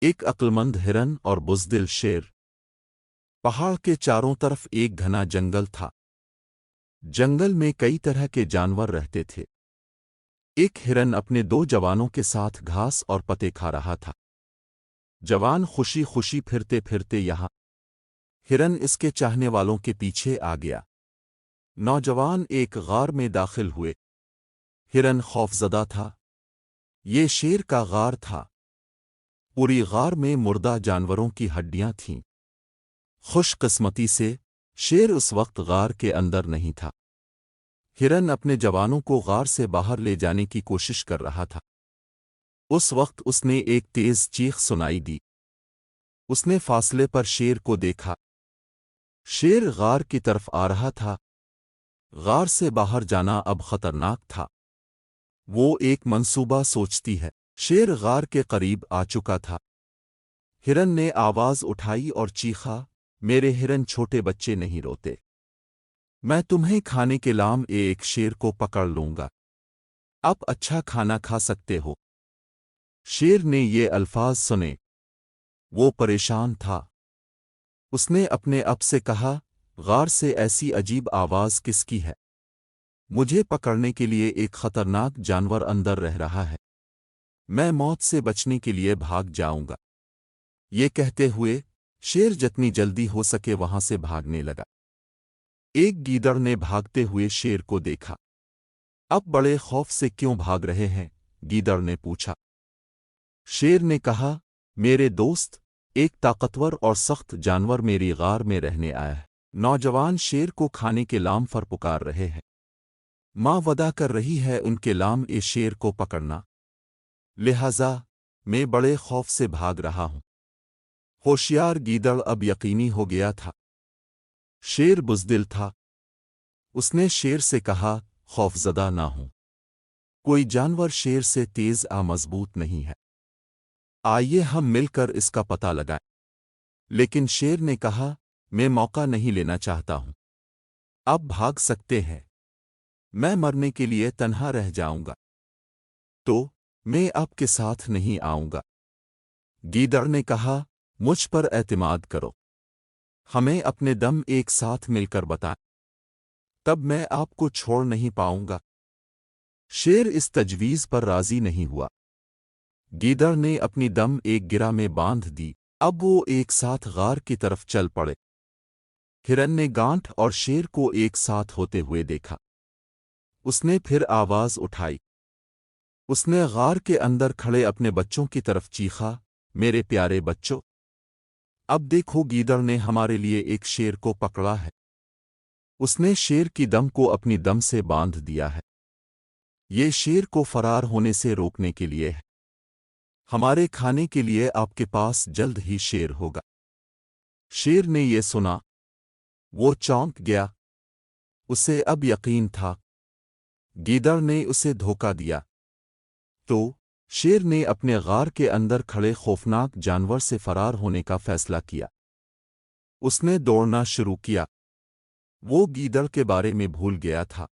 ایک عقلمند ہرن اور بزدل شیر۔ پہاڑ کے چاروں طرف ایک گھنا جنگل تھا۔ جنگل میں کئی طرح کے جانور رہتے تھے۔ ایک ہرن اپنے دو جوانوں کے ساتھ گھاس اور پتے کھا رہا تھا۔ جوان خوشی خوشی پھرتے پھرتے یہاں ہرن اس کے چاہنے والوں کے پیچھے آ گیا۔ نوجوان ایک غار میں داخل ہوئے۔ ہرن خوفزدہ تھا۔ یہ شیر کا غار تھا۔ پوری غار میں مردہ جانوروں کی ہڈیاں تھیں۔ خوش قسمتی سے شیر اس وقت غار کے اندر نہیں تھا۔ ہرن اپنے جوانوں کو غار سے باہر لے جانے کی کوشش کر رہا تھا۔ اس وقت اس نے ایک تیز چیخ سنائی دی۔ اس نے فاصلے پر شیر کو دیکھا۔ شیر غار کی طرف آ رہا تھا۔ غار سے باہر جانا اب خطرناک تھا۔ وہ ایک منصوبہ سوچتی ہے۔ شیر غار کے قریب آ چکا تھا۔ ہرن نے آواز اٹھائی اور چیخا، میرے ہرن چھوٹے بچے نہیں روتے۔ میں تمہیں کھانے کے لام ایک شیر کو پکڑ لوں گا۔ اب اچھا کھانا کھا سکتے ہو۔ شیر نے یہ الفاظ سنے۔ وہ پریشان تھا۔ اس نے اپنے اب سے کہا، غار سے ایسی عجیب آواز کس کی ہے؟ مجھے پکڑنے کے لیے ایک خطرناک جانور اندر رہ رہا ہے۔ میں موت سے بچنے کے لیے بھاگ جاؤں گا۔ یہ کہتے ہوئے شیر جتنی جلدی ہو سکے وہاں سے بھاگنے لگا۔ ایک گیدڑ نے بھاگتے ہوئے شیر کو دیکھا۔ اب بڑے خوف سے کیوں بھاگ رہے ہیں؟ گیدڑ نے پوچھا۔ شیر نے کہا، میرے دوست، ایک طاقتور اور سخت جانور میری غار میں رہنے آیا ہے۔ نوجوان شیر کو کھانے کے لام پر پکار رہے ہیں۔ ماں وعدہ کر رہی ہے ان کے لام اس شیر کو پکڑنا۔ لہذا میں بڑے خوف سے بھاگ رہا ہوں۔ ہوشیار گیدڑ اب یقینی ہو گیا تھا۔ شیر بزدل تھا۔ اس نے شیر سے کہا، خوفزدہ نہ ہوں۔ کوئی جانور شیر سے تیز مضبوط نہیں ہے۔ آئیے ہم مل کر اس کا پتہ لگائیں۔ لیکن شیر نے کہا، میں موقع نہیں لینا چاہتا ہوں۔ اب بھاگ سکتے ہیں۔ میں مرنے کے لیے تنہا رہ جاؤں گا۔ تو میں آپ کے ساتھ نہیں آؤں گا۔ گیدڑ نے کہا، مجھ پر اعتماد کرو۔ ہمیں اپنے دم ایک ساتھ مل کر بتائیں۔ تب میں آپ کو چھوڑ نہیں پاؤں گا۔ شیر اس تجویز پر راضی نہیں ہوا۔ گیدڑ نے اپنی دم ایک گرہ میں باندھ دی۔ اب وہ ایک ساتھ غار کی طرف چل پڑے۔ ہرن نے گانٹھ اور شیر کو ایک ساتھ ہوتے ہوئے دیکھا۔ اس نے پھر آواز اٹھائی۔ اس نے غار کے اندر کھڑے اپنے بچوں کی طرف چیخا، میرے پیارے بچوں، اب دیکھو گیدڑ نے ہمارے لیے ایک شیر کو پکڑا ہے۔ اس نے شیر کی دم کو اپنی دم سے باندھ دیا ہے۔ یہ شیر کو فرار ہونے سے روکنے کے لیے ہے۔ ہمارے کھانے کے لیے آپ کے پاس جلد ہی شیر ہوگا۔ شیر نے یہ سنا۔ وہ چونک گیا۔ اسے اب یقین تھا گیدڑ نے اسے دھوکہ دیا۔ تو شیر نے اپنے غار کے اندر کھڑے خوفناک جانور سے فرار ہونے کا فیصلہ کیا۔ اس نے دوڑنا شروع کیا۔ وہ گیدڑ کے بارے میں بھول گیا تھا۔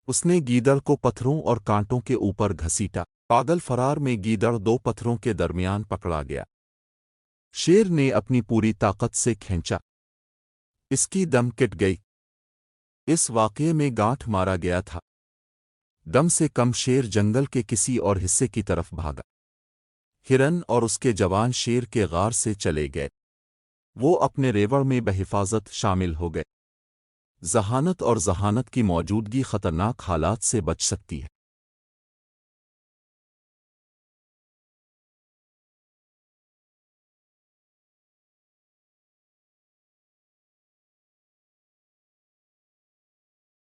اس نے گیدڑ کو پتھروں اور کانٹوں کے اوپر گھسیٹا۔ پاگل فرار میں گیدڑ دو پتھروں کے درمیان پکڑا گیا۔ شیر نے اپنی پوری طاقت سے کھینچا۔ اس کی دم کٹ گئی۔ اس واقعے میں گانٹھ مارا گیا تھا۔ دم سے کم شیر جنگل کے کسی اور حصے کی طرف بھاگا۔ ہرن اور اس کے جوان شیر کے غار سے چلے گئے۔ وہ اپنے ریوڑ میں بحفاظت شامل ہو گئے۔ ذہانت اور ذہانت کی موجودگی خطرناک حالات سے بچ سکتی ہے۔